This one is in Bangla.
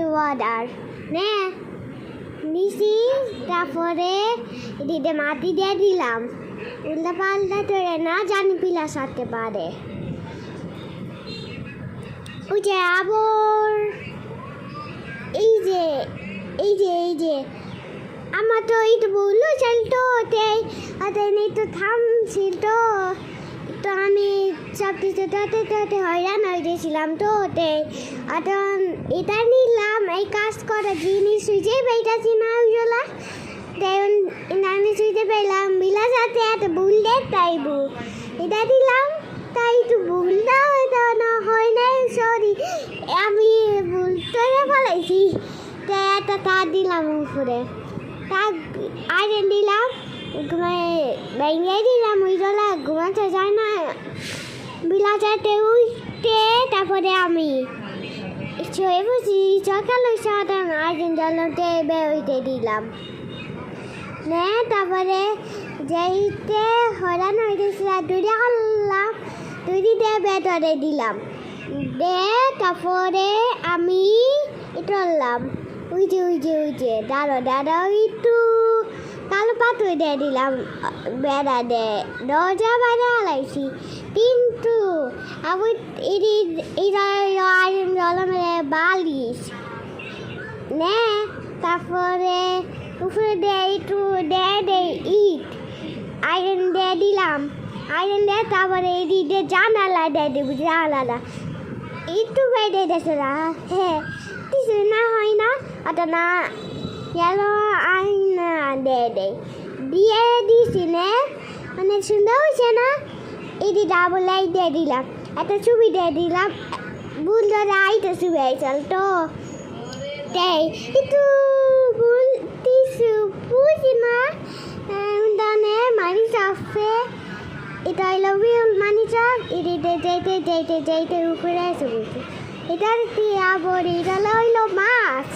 ওয়াটার নে নিছি তারপরে দিদে মাটি দিয়ে দিলাম উল্টা পাল্টা করে না জানি পিলা সারতে পারে ওই যে আবার এই যে আমার তো একটু বললো চলতো নেই তো থামছিল তো আমি সব কিছু তাতে হয়রান হয়ে গেছিলাম তো এখন এটা নিলাম এই কাজ করা জিনিস সুইচে পেয়েছি না ওইগুলা আমি সুইচে পেলাম বিলা যাতে এত ভুললে তাইব এটা দিলাম তাই একটু ভুলটা হয়তো না হয় নাই সরি আমি ভুল করে ফেলাইছি তাই একটা তার দিলাম উপরে তার আয়রন দিলাম ভেঙে দিলাম ওইগুলা ঘুমাতে যায় না বিলা যাতে উঠতে তারপরে আমি শুয়ে বসি সকালে সাধারণ আয়রন জ্বালাতে বেরোইতে দিলাম নে তারপরে যেইতে হরান হইতেছিল দুইটা করলাম দুইটা ভেতরে দিলাম দে তারপরে আমি করলাম ওই যে দাঁড়ো একটু কালো পাথর দিয়ে দিলাম বেড়া দে দরজা বাইরে হালাইছি কিন্তু আমি আয়রন জ্বালানো বালিশ নে তারপরে উপরে দিয়ে একটু দে ইট আয়রন দিয়ে দিলাম আয়রন দিয়ে তারপরে এদিকে জানালা দিয়ে দেবো জানালা একটু বেড়ে গেছে না হ্যাঁ কিছু না হয় না ওটা না গেলো আয়না দিয়ে দিছি নে মানে সুন্দর হয়েছে না এটি ডাবল লাইট দিয়ে দিলাম একটা ছবি দিয়ে দিলাম ভুল ধরে আইতে ছবি আইসাল তো তাই একটু বুঝি না দানে মানি চাপে এটা আই লাভ ইউ মানি চাপ যেতে উপরে এসে বলছে এটা আবার এটা হইলো মাছ